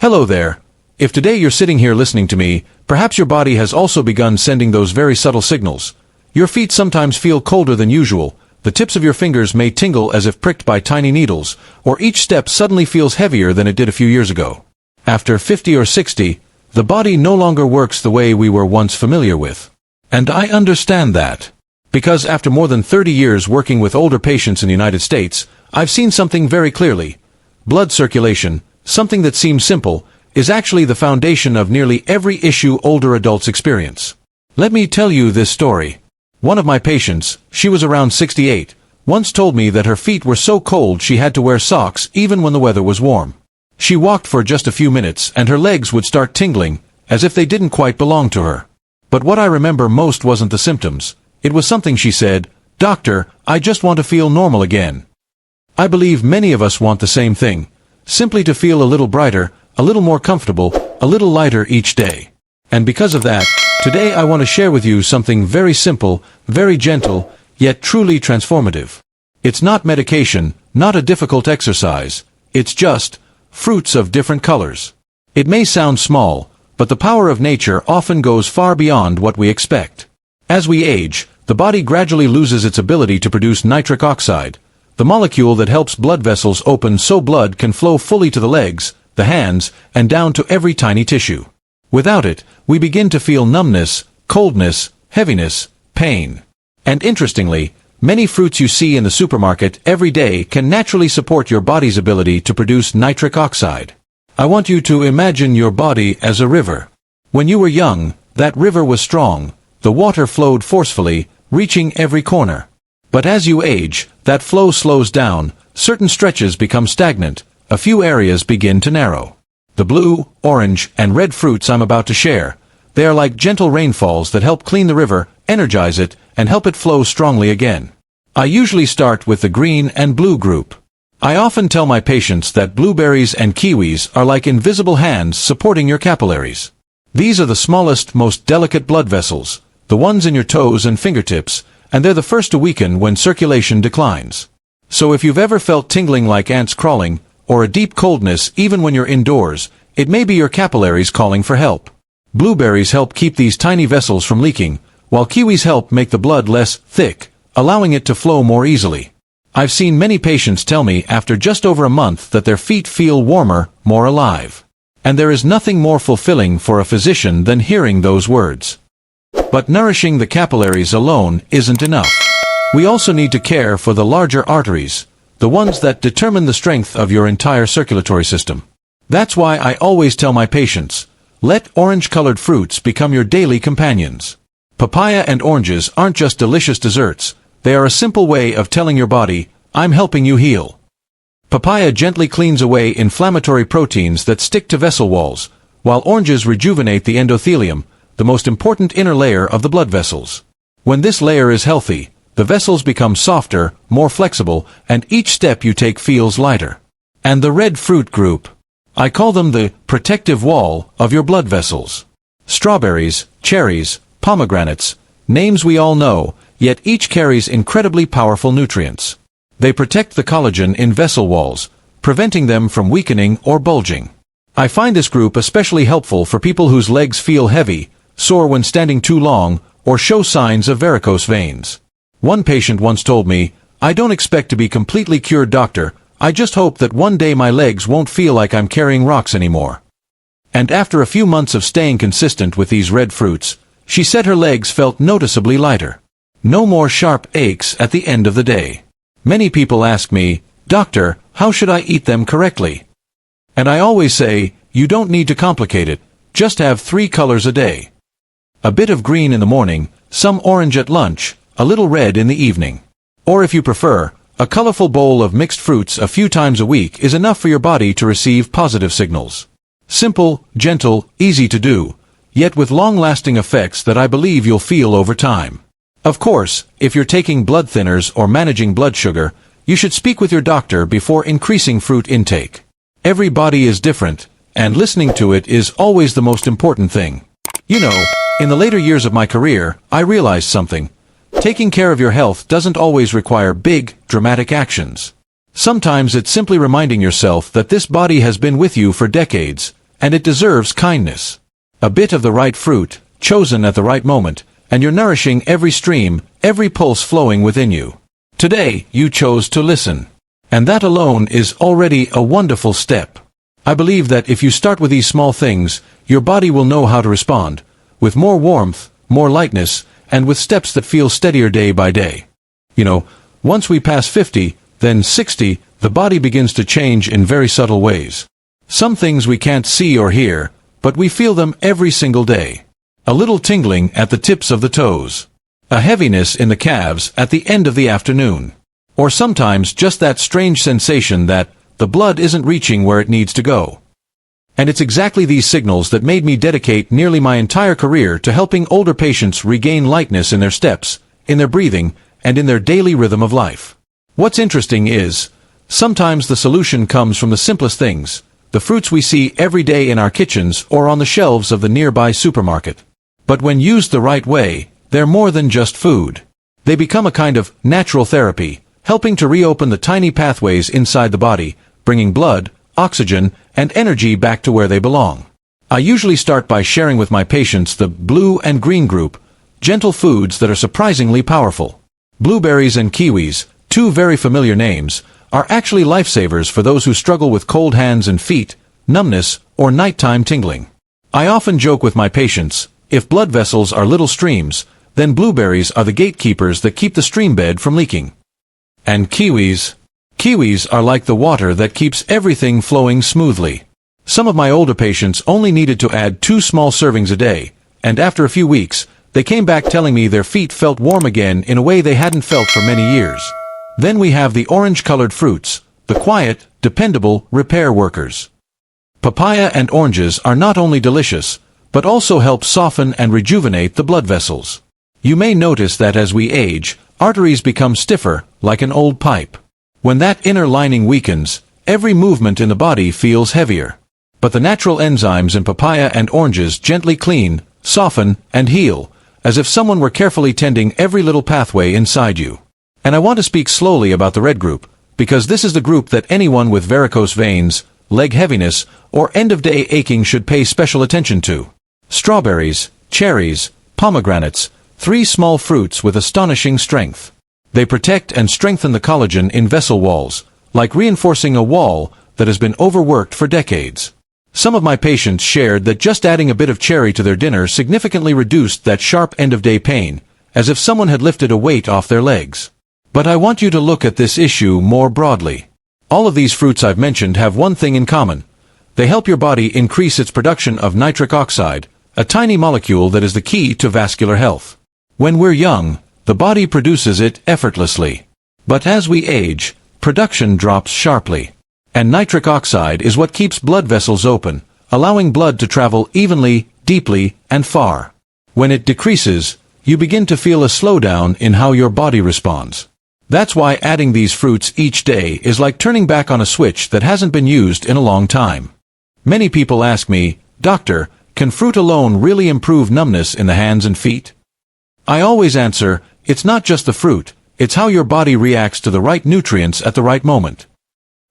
Hello there. If today you're sitting here listening to me, perhaps your body has also begun sending those very subtle signals. Your feet sometimes feel colder than usual, the tips of your fingers may tingle as if pricked by tiny needles, or each step suddenly feels heavier than it did a few years ago. After 50 or 60, the body no longer works the way we were once familiar with. And I understand that. Because after more than 30 years working with older patients in the United States, I've seen something very clearly. Blood circulation, something that seems simple, is actually the foundation of nearly every issue older adults experience. Let me tell you this story. One of my patients, she was around 68, once told me that her feet were so cold she had to wear socks even when the weather was warm. She walked for just a few minutes and her legs would start tingling, as if they didn't quite belong to her. But what I remember most wasn't the symptoms. It was something she said, "Doctor, I just want to feel normal again." I believe many of us want the same thing, simply to feel a little brighter, a little more comfortable, a little lighter each day. And because of that, today I want to share with you something very simple, very gentle, yet truly transformative. It's not medication, not a difficult exercise. It's just fruits of different colors. It may sound small, but the power of nature often goes far beyond what we expect. As we age, the body gradually loses its ability to produce nitric oxide, the molecule that helps blood vessels open so blood can flow fully to the legs, the hands, and down to every tiny tissue. Without it, we begin to feel numbness, coldness, heaviness, pain. And interestingly, many fruits you see in the supermarket every day can naturally support your body's ability to produce nitric oxide. I want you to imagine your body as a river. When you were young, that river was strong, the water flowed forcefully, reaching every corner. But as you age, that flow slows down, certain stretches become stagnant, a few areas begin to narrow. The blue, orange, and red fruits I'm about to share, they are like gentle rainfalls that help clean the river, energize it, and help it flow strongly again. I usually start with the green and blue group. I often tell my patients that blueberries and kiwis are like invisible hands supporting your capillaries. These are the smallest, most delicate blood vessels, the ones in your toes and fingertips, and they're the first to weaken when circulation declines. So if you've ever felt tingling like ants crawling, or a deep coldness even when you're indoors, it may be your capillaries calling for help. Blueberries help keep these tiny vessels from leaking, while kiwis help make the blood less thick, allowing it to flow more easily. I've seen many patients tell me after just over a month that their feet feel warmer, more alive. And there is nothing more fulfilling for a physician than hearing those words. But nourishing the capillaries alone isn't enough. We also need to care for the larger arteries, the ones that determine the strength of your entire circulatory system. That's why I always tell my patients, let orange-colored fruits become your daily companions. Papaya and oranges aren't just delicious desserts, they are a simple way of telling your body, I'm helping you heal. Papaya gently cleans away inflammatory proteins that stick to vessel walls, while oranges rejuvenate the endothelium, the most important inner layer of the blood vessels. When this layer is healthy, the vessels become softer, more flexible, and each step you take feels lighter. And the red fruit group. I call them the protective wall of your blood vessels. Strawberries, cherries, pomegranates, names we all know, yet each carries incredibly powerful nutrients. They protect the collagen in vessel walls, preventing them from weakening or bulging. I find this group especially helpful for people whose legs feel heavy, sore when standing too long, or show signs of varicose veins. One patient once told me, I don't expect to be completely cured, doctor, I just hope that one day my legs won't feel like I'm carrying rocks anymore. And after a few months of staying consistent with these red fruits, she said her legs felt noticeably lighter. No more sharp aches at the end of the day. Many people ask me, Doctor, how should I eat them correctly? And I always say, you don't need to complicate it, just have 3 colors a day. A bit of green in the morning, some orange at lunch, a little red in the evening. Or if you prefer, a colorful bowl of mixed fruits a few times a week is enough for your body to receive positive signals. Simple, gentle, easy to do, yet with long-lasting effects that I believe you'll feel over time. Of course, if you're taking blood thinners or managing blood sugar, you should speak with your doctor before increasing fruit intake. Every body is different, and listening to it is always the most important thing. You know, in the later years of my career, I realized something. Taking care of your health doesn't always require big, dramatic actions. Sometimes it's simply reminding yourself that this body has been with you for decades, and it deserves kindness. A bit of the right fruit, chosen at the right moment, and you're nourishing every stream, every pulse flowing within you. Today, you chose to listen. And that alone is already a wonderful step. I believe that if you start with these small things, your body will know how to respond, with more warmth, more lightness, and with steps that feel steadier day by day. You know, once we pass 50, then 60, the body begins to change in very subtle ways. Some things we can't see or hear, but we feel them every single day. A little tingling at the tips of the toes. A heaviness in the calves at the end of the afternoon. Or sometimes just that strange sensation that the blood isn't reaching where it needs to go. And it's exactly these signals that made me dedicate nearly my entire career to helping older patients regain lightness in their steps, in their breathing, and in their daily rhythm of life. What's interesting is, sometimes the solution comes from the simplest things, the fruits we see every day in our kitchens or on the shelves of the nearby supermarket. But when used the right way, they're more than just food. They become a kind of natural therapy, helping to reopen the tiny pathways inside the body, bringing blood, oxygen, and energy back to where they belong. I usually start by sharing with my patients the blue and green group, gentle foods that are surprisingly powerful. Blueberries and kiwis, two very familiar names, are actually lifesavers for those who struggle with cold hands and feet, numbness, or nighttime tingling. I often joke with my patients, if blood vessels are little streams, then blueberries are the gatekeepers that keep the stream bed from leaking. And kiwis are like the water that keeps everything flowing smoothly. Some of my older patients only needed to add 2 small servings a day, and after a few weeks, they came back telling me their feet felt warm again in a way they hadn't felt for many years. Then we have the orange-colored fruits, the quiet, dependable repair workers. Papaya and oranges are not only delicious, but also help soften and rejuvenate the blood vessels. You may notice that as we age, arteries become stiffer, like an old pipe. When that inner lining weakens, every movement in the body feels heavier. But the natural enzymes in papaya and oranges gently clean, soften, and heal, as if someone were carefully tending every little pathway inside you. And I want to speak slowly about the red group, because this is the group that anyone with varicose veins, leg heaviness, or end-of-day aching should pay special attention to. Strawberries, cherries, pomegranates, 3 small fruits with astonishing strength. They protect and strengthen the collagen in vessel walls, like reinforcing a wall that has been overworked for decades. Some of my patients shared that just adding a bit of cherry to their dinner significantly reduced that sharp end-of-day pain, as if someone had lifted a weight off their legs. But I want you to look at this issue more broadly. All of these fruits I've mentioned have one thing in common. They help your body increase its production of nitric oxide, a tiny molecule that is the key to vascular health. When we're young, the body produces it effortlessly. But as we age, production drops sharply. And nitric oxide is what keeps blood vessels open, allowing blood to travel evenly, deeply, and far. When it decreases, you begin to feel a slowdown in how your body responds. That's why adding these fruits each day is like turning back on a switch that hasn't been used in a long time. Many people ask me, "Doctor, can fruit alone really improve numbness in the hands and feet?" I always answer, it's not just the fruit, it's how your body reacts to the right nutrients at the right moment.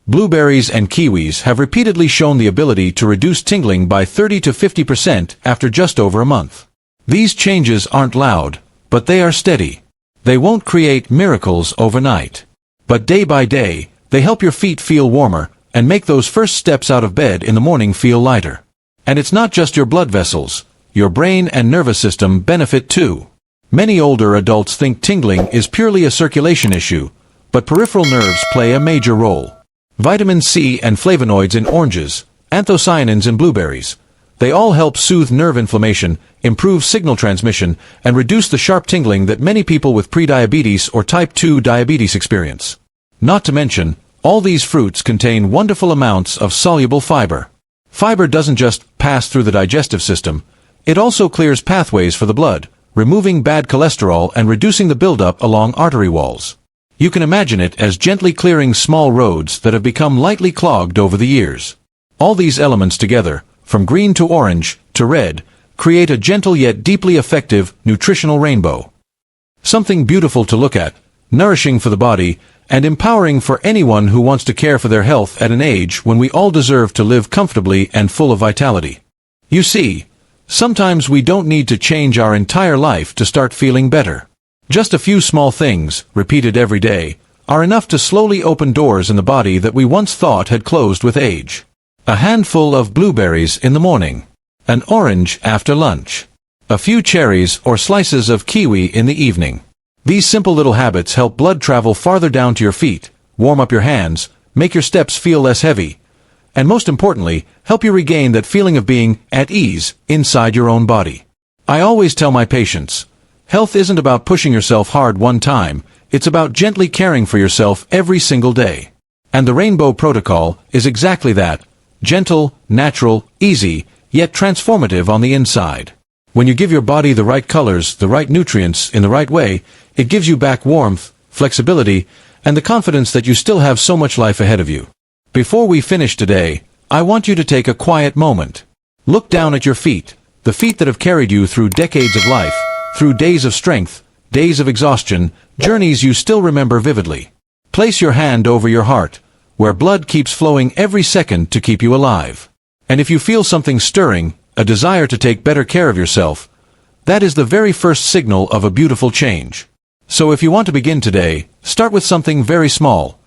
Blueberries and kiwis have repeatedly shown the ability to reduce tingling by 30 to 50% after just over a month. These changes aren't loud, but they are steady. They won't create miracles overnight. But day by day, they help your feet feel warmer and make those first steps out of bed in the morning feel lighter. And it's not just your blood vessels. Your brain and nervous system benefit too. Many older adults think tingling is purely a circulation issue, but peripheral nerves play a major role. Vitamin C and flavonoids in oranges, anthocyanins in blueberries. They all help soothe nerve inflammation, improve signal transmission, and reduce the sharp tingling that many people with prediabetes or type 2 diabetes experience. Not to mention, all these fruits contain wonderful amounts of soluble fiber. Fiber doesn't just pass through the digestive system, it also clears pathways for the blood, removing bad cholesterol and reducing the buildup along artery walls. You can imagine it as gently clearing small roads that have become lightly clogged over the years. All these elements together, from green to orange to red, create a gentle yet deeply effective nutritional rainbow. Something beautiful to look at, nourishing for the body, and empowering for anyone who wants to care for their health at an age when we all deserve to live comfortably and full of vitality. You see, sometimes we don't need to change our entire life to start feeling better. Just a few small things, repeated every day, are enough to slowly open doors in the body that we once thought had closed with age. A handful of blueberries in the morning. An orange after lunch. A few cherries or slices of kiwi in the evening. These simple little habits help blood travel farther down to your feet, warm up your hands, make your steps feel less heavy, and most importantly, help you regain that feeling of being at ease inside your own body. I always tell my patients, health isn't about pushing yourself hard one time, it's about gently caring for yourself every single day. And the Rainbow Protocol is exactly that, gentle, natural, easy, yet transformative on the inside. When you give your body the right colors, the right nutrients, in the right way, it gives you back warmth, flexibility, and the confidence that you still have so much life ahead of you. Before we finish today, I want you to take a quiet moment. Look down at your feet, the feet that have carried you through decades of life, through days of strength, days of exhaustion, journeys you still remember vividly. Place your hand over your heart, where blood keeps flowing every second to keep you alive. And if you feel something stirring, a desire to take better care of yourself, that is the very first signal of a beautiful change. So if you want to begin today, start with something very small.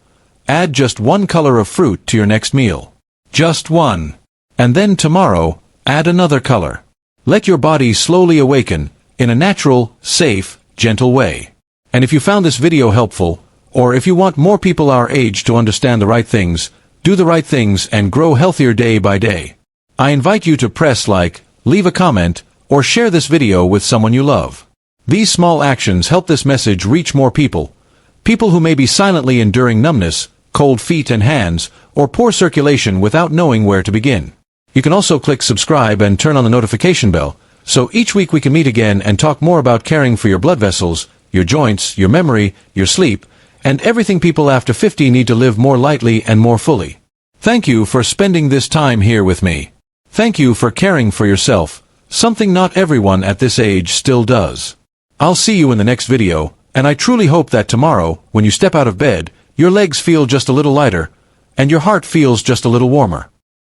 Add just one color of fruit to your next meal. Just one. And then tomorrow, add another color. Let your body slowly awaken, in a natural, safe, gentle way. And if you found this video helpful, or if you want more people our age to understand the right things, do the right things and grow healthier day by day, I invite you to press like, leave a comment, or share this video with someone you love. These small actions help this message reach more people. People who may be silently enduring numbness, cold feet and hands, or poor circulation without knowing where to begin. You can also click subscribe and turn on the notification bell, so each week we can meet again and talk more about caring for your blood vessels, your joints, your memory, your sleep, and everything people after 50 need to live more lightly and more fully. Thank you for spending this time here with me. Thank you for caring for yourself, something not everyone at this age still does. I'll see you in the next video, and I truly hope that tomorrow, when you step out of bed, your legs feel just a little lighter, and your heart feels just a little warmer.